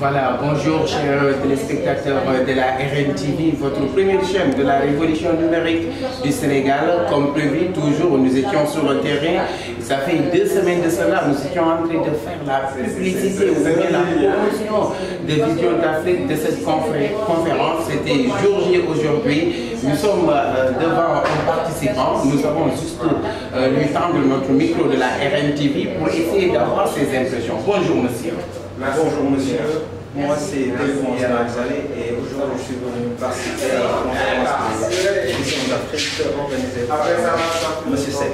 Voilà, bonjour chers téléspectateurs de la RNTV, votre première chaîne de la révolution numérique du Sénégal. Comme prévu, toujours nous étions sur le terrain. Ça fait 2 semaines de cela, nous étions en train de faire la publicité ou bien la promotion de Vision d'Afrique de cette conférence. C'était jour J aujourd'hui. Nous sommes devant un participant. Nous avons juste lui tendre notre micro de la RNTV pour essayer d'avoir ses impressions. Bonjour monsieur. Bonjour monsieur, moi c'est Delphonse Alexandre et aujourd'hui je suis venu participer à la conférence de Vision d'Afrique organisée par monsieur Seck.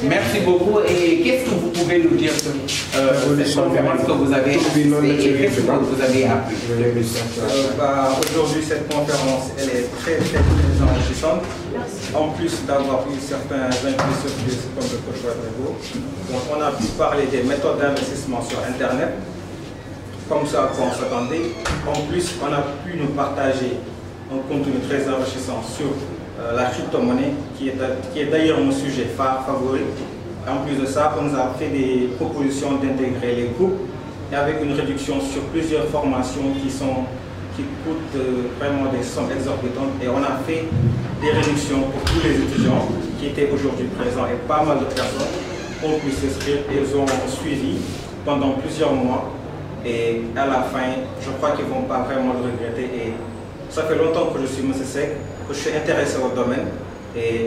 Merci beaucoup. Et qu'est-ce que vous pouvez nous dire sur cette conférence que vous avez assistée et qu'est-ce que vous avez appris? Aujourd'hui cette conférence elle est très enrichissante. En plus d'avoir eu certains invités surprises comme le coach Rodrigo, donc on a pu parler des méthodes d'investissement sur Internet. Comme ça qu'on s'attendait. En plus, on a pu nous partager un contenu très enrichissant sur la crypto-monnaie, qui est d'ailleurs mon sujet favori. En plus de ça, on nous a fait des propositions d'intégrer les groupes et avec une réduction sur plusieurs formations qui coûtent vraiment des sommes exorbitantes. Et on a fait des réductions pour tous les étudiants qui étaient aujourd'hui présents et pas mal de personnes ont pu s'inscrire et ils ont suivi pendant plusieurs mois. Et à la fin, je crois qu'ils ne vont pas vraiment le regretter. Et ça fait longtemps que je suis M. Seck, que je suis intéressé au domaine. Et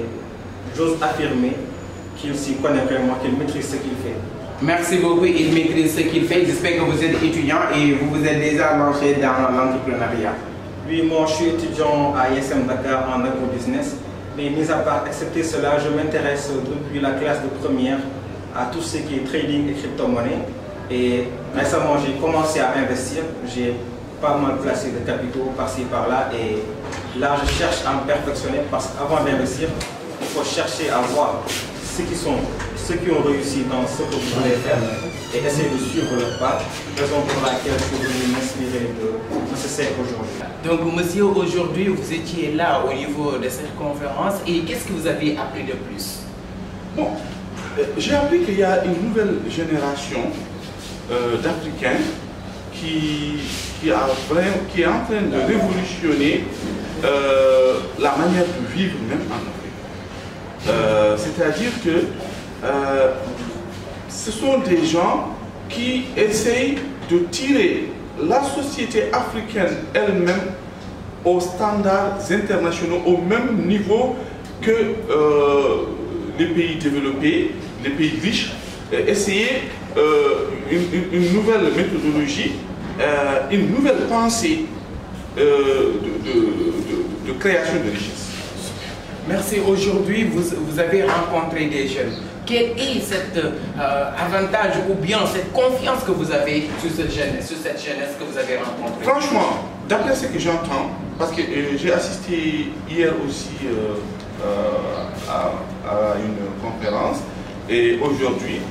j'ose affirmer qu'il s'y connaît vraiment, qu'il maîtrise ce qu'il fait. Merci beaucoup, il maîtrise ce qu'il fait. J'espère que vous êtes étudiant et vous vous êtes déjà lancé dans l'entrepreneuriat. Oui, moi je suis étudiant à ISM Dakar en agrobusiness. Mais mis à part accepter cela, je m'intéresse depuis la classe de première à tout ce qui est trading et crypto-monnaie. Et récemment, j'ai commencé à investir. J'ai pas mal placé de capitaux par-ci, par-là. Et là, je cherche à me perfectionner parce qu'avant d'investir, il faut chercher à voir ceux qui ont réussi dans ce que vous voulez faire et essayer de suivre leur pas. Raison pour laquelle je suis venu m'inspirer de M. Seck aujourd'hui. Donc, monsieur, aujourd'hui, vous étiez là au niveau de cette conférence. Et qu'est-ce que vous avez appris de plus? Bon, j'ai appris qu'il y a une nouvelle génération d'Africains qui est en train de révolutionner la manière de vivre même en Afrique. C'est-à-dire que ce sont des gens qui essayent de tirer la société africaine elle-même aux standards internationaux, au même niveau que les pays développés, les pays riches, essayer une nouvelle méthodologie, une nouvelle pensée de création de richesse. Merci. Aujourd'hui, vous avez rencontré des jeunes. Quel est cet avantage ou bien cette confiance que vous avez sur cette jeunesse que vous avez rencontrée? Franchement, d'après ce que j'entends, parce que j'ai assisté hier aussi à une conférence et aujourd'hui,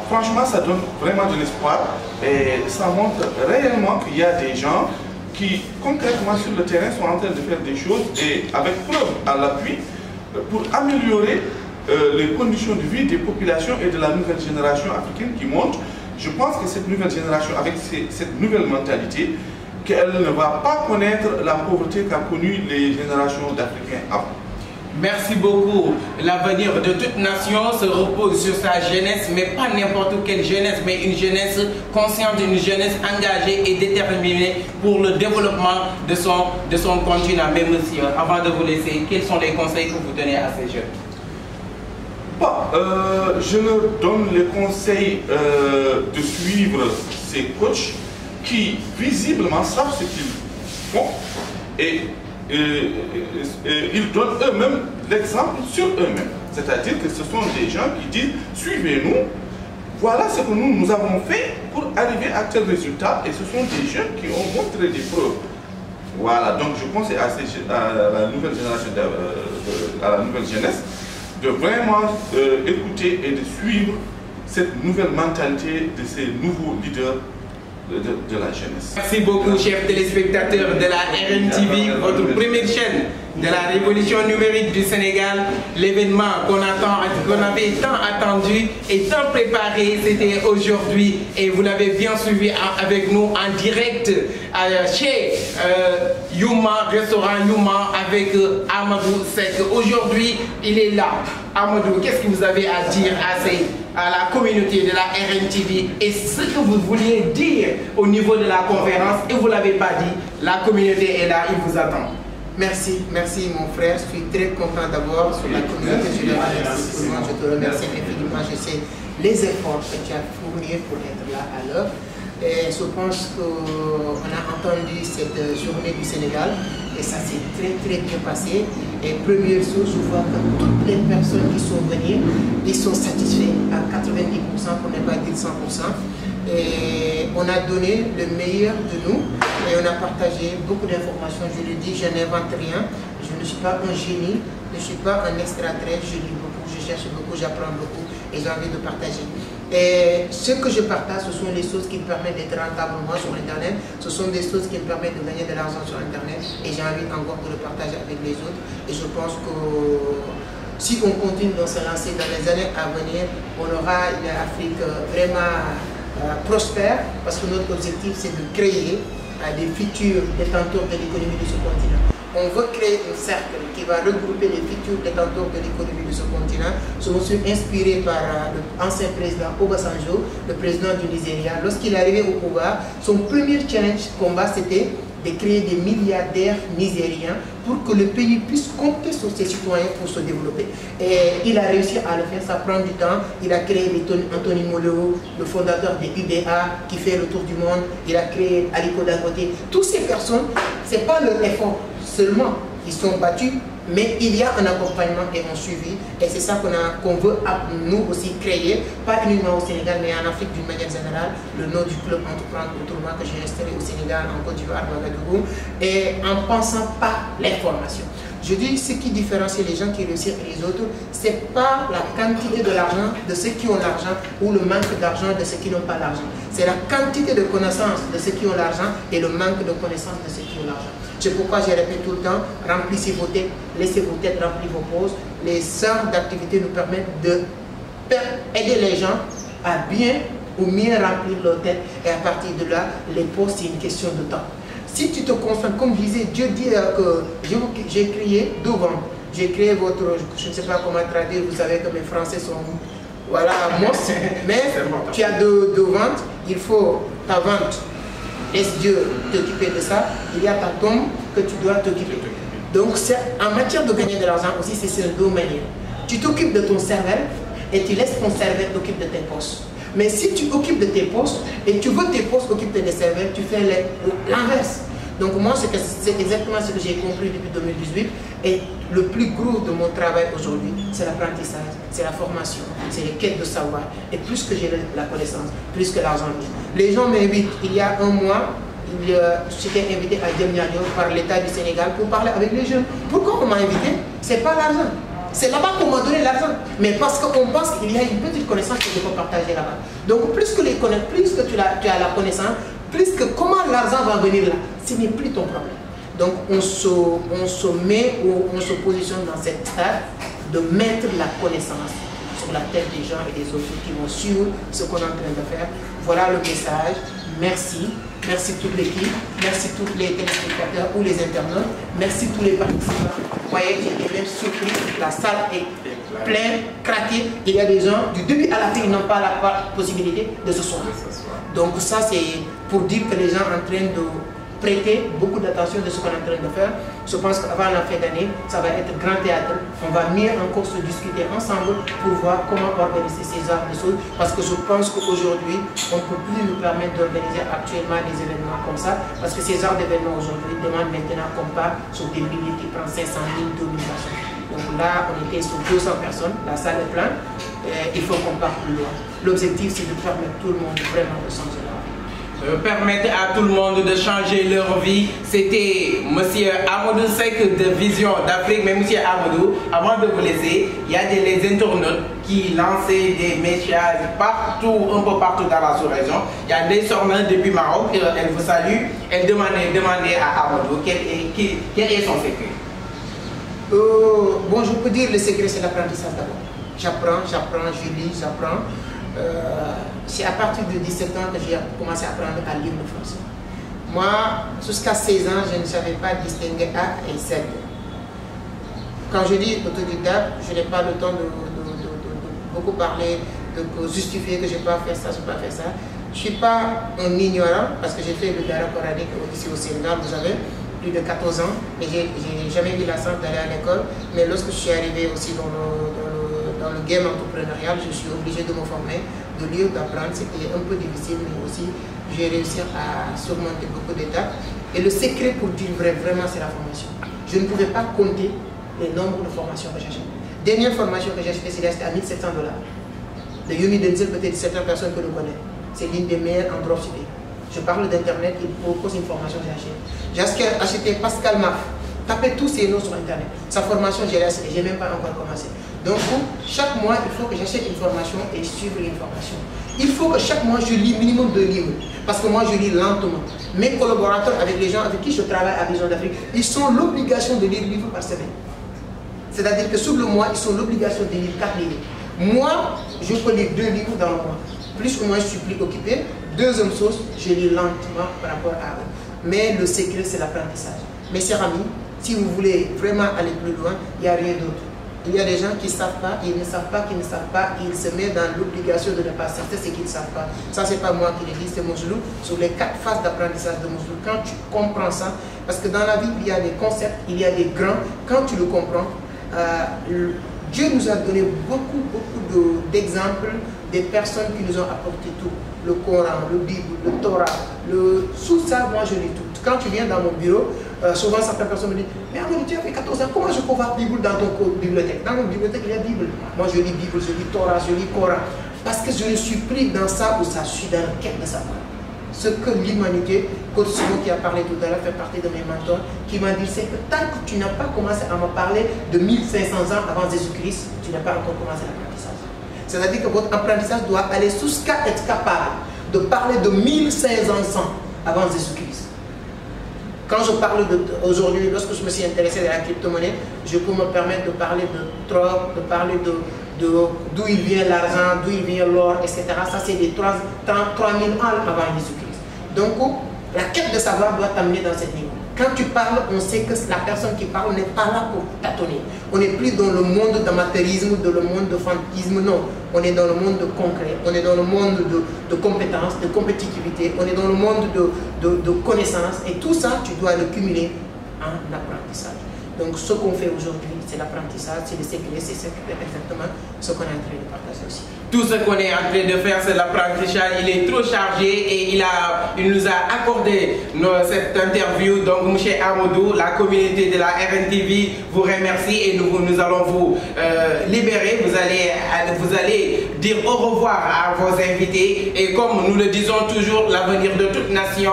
franchement, ça donne vraiment de l'espoir et ça montre réellement qu'il y a des gens qui, concrètement sur le terrain, sont en train de faire des choses et avec preuve à l'appui pour améliorer les conditions de vie des populations et de la nouvelle génération africaine qui monte. Je pense que cette nouvelle génération, avec cette nouvelle mentalité, qu'elle ne va pas connaître la pauvreté qu'a connue les générations d'Africains avant. Merci beaucoup. L'avenir de toute nation se repose sur sa jeunesse, mais pas n'importe quelle jeunesse, mais une jeunesse consciente, une jeunesse engagée et déterminée pour le développement de son continent. Mais monsieur, avant de vous laisser, quels sont les conseils que vous donnez à ces jeunes? Bon, je leur donne le conseil de suivre ces coachs qui visiblement savent ce qu'ils font et ils donnent eux-mêmes l'exemple sur eux-mêmes. C'est-à-dire que ce sont des gens qui disent « Suivez-nous, voilà ce que nous avons fait pour arriver à tel résultat » et ce sont des jeunes qui ont montré des preuves. Voilà, donc je conseille à la nouvelle génération, à la nouvelle jeunesse, de vraiment écouter et de suivre cette nouvelle mentalité de ces nouveaux leaders de la jeunesse. Merci beaucoup, chers téléspectateurs de la RNTV, votre première chaîne de la révolution numérique du Sénégal, l'événement qu'on avait tant attendu et tant préparé, c'était aujourd'hui et vous l'avez bien suivi avec nous en direct chez Yuma, restaurant Yuma avec Amadou Seck. Aujourd'hui, il est là. Amadou, qu'est-ce que vous avez à dire à la communauté de la RNTV et ce que vous vouliez dire au niveau de la conférence et vous ne l'avez pas dit, la communauté est là, il vous attend. Merci, merci mon frère, je suis très content d'abord sur la communauté, je te remercie infiniment, je sais les efforts que tu as fournis pour être là à l'heure. Et je pense qu'on a entendu cette journée du Sénégal et ça s'est très bien passé. Et première chose, je vois que toutes les personnes qui sont venues, ils sont satisfaits à 90% pour ne pas dire 100%. Et on a donné le meilleur de nous et on a partagé beaucoup d'informations. Je le dis, je n'invente rien, je ne suis pas un génie, je ne suis pas un extraterrestre, je lis beaucoup, je cherche beaucoup, j'apprends beaucoup et j'ai envie de partager. Et ce que je partage, ce sont les choses qui me permettent d'être rentablement sur Internet, ce sont des choses qui me permettent de gagner de l'argent sur Internet et j'ai envie encore de le partager avec les autres. Et je pense que si on continue dans se lancer dans les années à venir, on aura une Afrique vraiment prospère parce que notre objectif c'est de créer des futurs détenteurs de l'économie de ce continent. On veut créer un cercle qui va regrouper les futurs détenteurs de l'économie de ce continent. Je me suis inspiré par l'ancien président Obasanjo, le président du Nigeria. Lorsqu'il est arrivé au pouvoir, son premier combat c'était de créer des milliardaires nigériens pour que le pays puisse compter sur ses citoyens pour se développer. Et il a réussi à le faire, ça prend du temps. Il a créé Anthony Moleo, le fondateur de UBA, qui fait le tour du monde. Il a créé Aliko Dangote. Toutes ces personnes, ce n'est pas leur effort seulement, ils sont battus, mais il y a un accompagnement et un suivi. Et c'est ça qu'on veut nous aussi créer, pas uniquement au Sénégal, mais en Afrique d'une manière générale. Le nom du club Entreprendre Autrement que j'ai installé au Sénégal, en Côte d'Ivoire, dans Ouagadougou, et en pensant pas l'information. Je dis ce qui différencie les gens qui réussissent et les autres, ce n'est pas la quantité de l'argent de ceux qui ont l'argent ou le manque d'argent de ceux qui n'ont pas l'argent. C'est la quantité de connaissances de ceux qui ont l'argent et le manque de connaissances de ceux qui ont l'argent. C'est pourquoi je répète tout le temps, remplissez vos têtes, laissez vos têtes remplir vos pauses. Les sortes d'activités nous permettent d'aider les gens à bien ou mieux remplir leur tête et à partir de là, les pauses, c'est une question de temps. Si tu te concentres, comme je disais, Dieu dit que j'ai créé deux ventes. J'ai créé votre, je ne sais pas comment traduire, vous savez que mes français sont, voilà, monstres. Mais tu as deux ventes, il faut ta vente. Laisse Dieu t'occuper de ça. Il y a ta tombe que tu dois t'occuper. Donc, en matière de gagner de l'argent aussi, c'est ces deux manières. Tu t'occupes de ton cerveau et tu laisses ton cerveau t'occuper de tes postes. Mais si tu occupes de tes postes et tu veux tes postes occuper de cerveau, tu fais l'inverse. Donc moi, c'est exactement ce que j'ai compris depuis 2018. Et le plus gros de mon travail aujourd'hui, c'est l'apprentissage, c'est la formation, c'est les quêtes de savoir. Et plus que j'ai la connaissance, plus que l'argent. Les gens m'invitent. Il y a un mois, j'étais invité à Diamniadio par l'État du Sénégal pour parler avec les jeunes. Pourquoi on m'a invité? C'est pas l'argent. C'est là-bas qu'on m'a donné l'argent. Mais parce qu'on pense qu'il y a une petite connaissance que je peux partager là-bas. Donc plus que tu as la connaissance, plus que comment l'argent va venir là, ce n'est plus ton problème. Donc on se met ou on se positionne dans cette stade de mettre la connaissance sur la tête des gens et des autres qui vont suivre ce qu'on est en train de faire. Voilà le message. Merci. Merci toute l'équipe. Merci tous les téléspectateurs ou les internautes. Merci tous les participants. Vous voyez, j'ai même surpris. La salle est pleine, craquée. Il y a des gens, du début à la fin, ils n'ont pas la possibilité de se soigner. Donc ça, c'est pour dire que les gens sont en train de prêter beaucoup d'attention de ce qu'on est en train de faire. Je pense qu'avant la fin d'année, ça va être grand théâtre. On va mieux encore se discuter ensemble pour voir comment organiser ces genres de choses. Parce que je pense qu'aujourd'hui, on ne peut plus nous permettre d'organiser actuellement des événements comme ça. Parce que ces genres d'événements aujourd'hui demandent maintenant qu'on part sur des milliers qui prennent 500 000, 2000 personnes. Donc là, on était sur 200 personnes, la salle est pleine. Il faut qu'on parte plus loin. L'objectif, c'est de permettre tout le monde vraiment de changer leur vie. Permettre à tout le monde de changer leur vie. C'était M. Amadou Seck de Vision d'Afrique. Mais M. Amadou, avant de vous laisser, il y a des internautes qui lançaient des messages partout, un peu partout dans la sous-région. Il y a des sorneurs depuis Maroc, elle vous salue. Elle demandait à Amadou quel est son secret. Bon, je peux dire le secret, c'est l'apprentissage d'abord. J'apprends, je lis, j'apprends. C'est à partir de 17 ans que j'ai commencé à apprendre à lire le français. Moi, jusqu'à 16 ans, je ne savais pas distinguer A et Z. Quand je dis autodidacte, je n'ai pas le temps de beaucoup parler, de justifier que je ne peux pas faire ça, je ne peux pas faire ça. Je ne suis pas un ignorant parce que j'ai fait le Dara coranique ici au Sénégal, vous savez, plus de 14 ans, et je n'ai jamais eu la chance d'aller à l'école. Mais lorsque je suis arrivé aussi dans le game entrepreneurial, je suis obligé de me former, de lire, d'apprendre. C'était un peu difficile, mais aussi j'ai réussi à surmonter beaucoup d'étapes. Et le secret, pour dire vrai, vraiment, c'est la formation. Je ne pouvais pas compter les nombres de formations que j'ai achetées. Dernière formation que j'ai achetée, c'était à 1700 $. Le Yomi Denzel, peut-être certaines personnes que le connaissent. C'est l'une des meilleures en dropshipping. Je parle d'Internet, il propose une formation que j'ai achetée. J'ai acheté Pascal Maff. Tapez tous ces noms sur Internet. Sa formation, je l'ai achetée. Je n'ai même pas encore commencé. Donc, chaque mois, il faut que j'achète une formation et suivre une formation. Il faut que chaque mois, je lis minimum 2 livres. Parce que moi, je lis lentement. Mes collaborateurs, avec les gens avec qui je travaille à Vision d'Afrique, ils ont l'obligation de lire un livre par semaine. C'est-à-dire que sur le mois, ils ont l'obligation de lire 4 livres. Moi, je peux lire 2 livres dans le mois. Plus ou moins, je suis plus occupé. Deuxième chose, je lis lentement par rapport à eux. Mais le secret, c'est l'apprentissage. Mes chers amis, si vous voulez vraiment aller plus loin, il n'y a rien d'autre. Il y a des gens qui ne savent pas, ils ne savent pas, qu'ils ne savent pas, ils se mettent dans l'obligation de ne pas savoir ce qu'ils ne savent pas. Ça, ce n'est pas moi qui le dis, c'est Mouzoulou. Sur les 4 phases d'apprentissage de Mouzoulou, quand tu comprends ça, parce que dans la vie, il y a des concepts, il y a des grands, quand tu le comprends, Dieu nous a donné beaucoup d'exemples des personnes qui nous ont apporté tout. Le Coran, le Bible, le Torah, tout ça, moi je lis tout. Quand tu viens dans mon bureau, souvent certaines personnes me disent « Mais Amadou, tu as fait 14 ans, comment je peux voir Bible dans ton bibliothèque ?» Dans mon bibliothèque, il y a Bible. Moi je lis Bible, je lis Torah, je lis Coran. Parce que je ne suis pris dans ça où ça, je suis dans la quête de savoir. Ce que l'humanité, Coach Simon qui a parlé tout à l'heure, fait partie de mes mentors, qui m'a dit, c'est que tant que tu n'as pas commencé à me parler de 1500 ans avant Jésus-Christ, tu n'as pas encore commencé l'apprentissage. C'est-à-dire que votre apprentissage doit aller jusqu'à être capable de parler de 1500 ans avant Jésus-Christ. Quand je parle aujourd'hui, lorsque je me suis intéressé à la crypto-monnaie, je peux me permettre de parler de Trump, de parler d'où il vient l'argent, d'où il vient l'or, etc. Ça, c'est des 3000 ans avant Jésus-Christ. Donc, la quête de savoir doit t'amener dans cette niveau. Quand tu parles, on sait que la personne qui parle n'est pas là pour tâtonner. On n'est plus dans le monde d'amateurisme, dans le monde de fantasme, non. On est dans le monde de concret, on est dans le monde de compétences, de compétitivité, on est dans le monde de connaissances. Et tout ça, tu dois le cumuler en apprentissage. Donc, ce qu'on fait aujourd'hui, c'est l'apprentissage, c'est le secret, c'est exactement ce qu'on est en train de partager aussi. Tout ce qu'on est en train de faire, c'est l'apprentissage. Il est trop chargé et il nous a accordé cette interview. Donc, M. Amadou, la communauté de la RNTV vous remercie et nous allons vous libérer. Vous allez dire au revoir à vos invités. Et comme nous le disons toujours, l'avenir de toute nation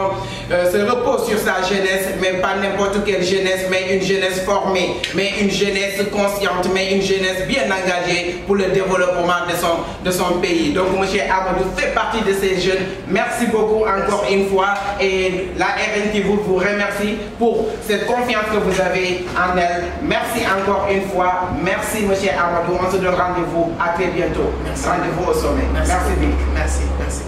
se repose sur sa jeunesse, mais pas n'importe quelle jeunesse, mais une jeunesse formée, mais une jeunesse consciente, mais une jeunesse bien engagée pour le développement de son pays. Donc, M. Amadou fait partie de ces jeunes. Merci beaucoup encore une fois. Et la RNTV vous remercie pour cette confiance que vous avez en elle. Merci encore une fois. Merci, M. Amadou. On se donne rendez-vous à très bientôt. Rendez-vous au sommet. Merci. Merci.